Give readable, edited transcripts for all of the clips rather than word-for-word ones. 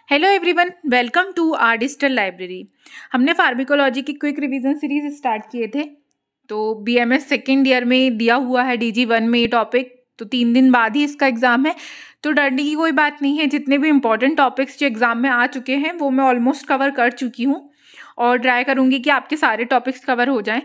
Hello everyone, welcome to our digital library. हमने pharmacology की quick revision series start किए थे। तो बीएमएस सेकेंड ईयर में दिया हुआ है DG1 में ये टॉपिक, तो 3 दिन बाद ही इसका एग्ज़ाम है। तो डरने की कोई बात नहीं है। जितने भी इंपॉर्टेंट टॉपिक्स जो एग्ज़ाम में आ चुके हैं वो मैं ऑलमोस्ट कवर कर चुकी हूँ और ट्राई करूँगी कि आपके सारे टॉपिक्स कवर हो जाएं।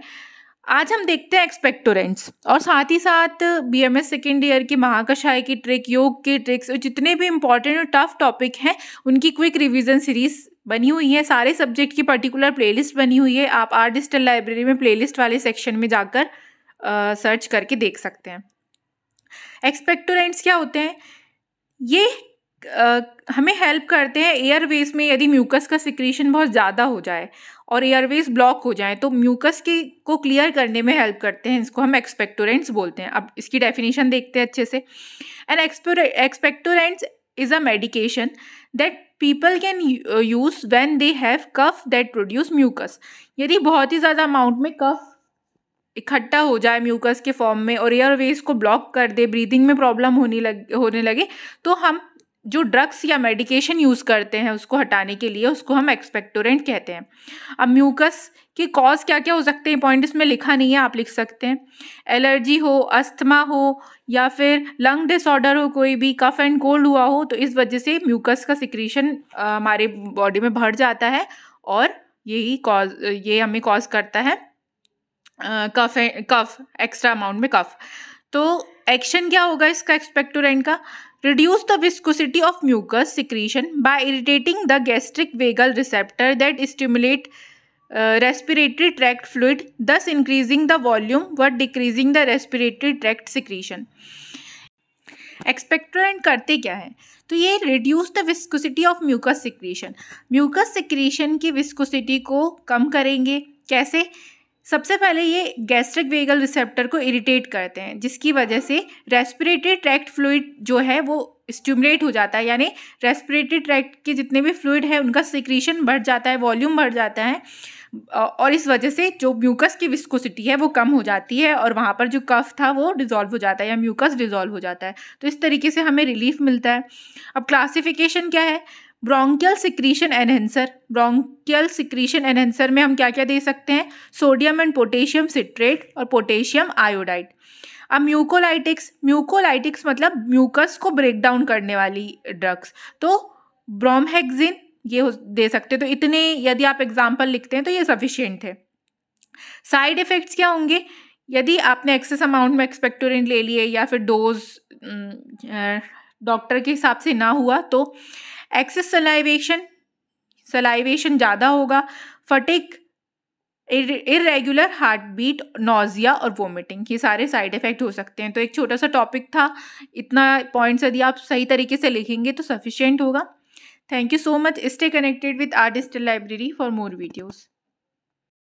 आज हम देखते हैं एक्सपेक्टोरेंट्स और साथ ही साथ बीएमएस सेकेंड ईयर की महाकषाय की ट्रिक, योग की ट्रिक्स और जितने भी इंपॉर्टेंट और टफ टॉपिक हैं उनकी क्विक रिवीजन सीरीज बनी हुई है। सारे सब्जेक्ट की पर्टिकुलर प्लेलिस्ट बनी हुई है। आप आर डिजिटल लाइब्रेरी में प्लेलिस्ट वाले सेक्शन में जाकर सर्च करके देख सकते हैं। एक्सपेक्टोरेंट्स क्या होते हैं? ये हमें हेल्प करते हैं एयरवेज में। यदि म्यूकस का सिक्रीशन बहुत ज़्यादा हो जाए और एयरवेज ब्लॉक हो जाए तो म्यूकस को क्लियर करने में हेल्प करते हैं। इसको हम एक्सपेक्टोरेंट्स बोलते हैं। अब इसकी डेफिनेशन देखते हैं अच्छे से। An expectorants is a medication that people can use when they have cough that produce mucus. यदि बहुत ही ज़्यादा अमाउंट में कफ इकट्ठा हो जाए म्यूकस के फॉर्म में और एयरवेज को ब्लॉक कर दे, ब्रीदिंग में प्रॉब्लम होने लगे, तो हम जो ड्रग्स या मेडिकेशन यूज़ करते हैं उसको हटाने के लिए उसको हम एक्सपेक्टोरेंट कहते हैं। अब म्यूकस के कॉज क्या क्या हो सकते हैं, पॉइंट इसमें लिखा नहीं है, आप लिख सकते हैं। एलर्जी हो, अस्थमा हो या फिर लंग डिसऑर्डर हो, कोई भी कफ एंड कोल्ड हुआ हो, तो इस वजह से म्यूकस का सिक्रीशन हमारे बॉडी में बढ़ जाता है और ये हमें कॉज करता है कफ एक्स्ट्रा अमाउंट में कफ। तो एक्शन क्या होगा इसका एक्सपेक्टोरेंट का? Reduce the viscosity of mucus secretion by irritating the gastric vagal receptor that stimulate respiratory tract fluid, thus increasing the volume but decreasing the respiratory tract secretion. Expectorant करते क्या है? तो ये reduce the viscosity of mucus secretion. Mucus secretion की viscosity को कम करेंगे। कैसे? सबसे पहले ये गैस्ट्रिक वेगल रिसेप्टर को इरिटेट करते हैं, जिसकी वजह से रेस्पिरेटरी ट्रैक्ट फ्लूइड जो है वो स्टिमुलेट हो जाता है, यानी रेस्पिरेटरी ट्रैक्ट के जितने भी फ्लूइड है उनका सिक्रीशन बढ़ जाता है, वॉल्यूम बढ़ जाता है और इस वजह से जो म्यूकस की विस्कोसिटी है वो कम हो जाती है और वहाँ पर जो कफ था वो डिजॉल्व हो जाता है या म्यूकस डिजॉल्व हो जाता है। तो इस तरीके से हमें रिलीफ मिलता है। अब क्लासिफिकेशन क्या है? Bronchial secretion enhancer. Bronchial secretion enhancer में हम क्या क्या दे सकते हैं? सोडियम एंड पोटेशियम सिट्रेट और पोटेशियम आयोडाइड। अब म्यूकोलाइटिक्स मतलब म्यूकस को ब्रेक डाउन करने वाली ड्रग्स, तो ब्रोमहेक्सिन ये दे सकते हैं। तो इतने यदि आप एग्जाम्पल लिखते हैं तो ये सफिशिएंट है। साइड इफेक्ट्स क्या होंगे? यदि आपने एक्सेस अमाउंट में एक्सपेक्टोरेंट ले लिए या फिर डोज डॉक्टर के हिसाब से ना हुआ तो एक्सेस सलाइवेशन ज़्यादा होगा, fatigue, irregular heart beat, nausea और वोमिटिंग, ये सारे साइड इफेक्ट हो सकते हैं। तो एक छोटा सा टॉपिक था, इतना पॉइंट्स यदि आप सही तरीके से लिखेंगे तो सफिशिएंट होगा। Thank you so much. Stay connected with our digital library for more videos.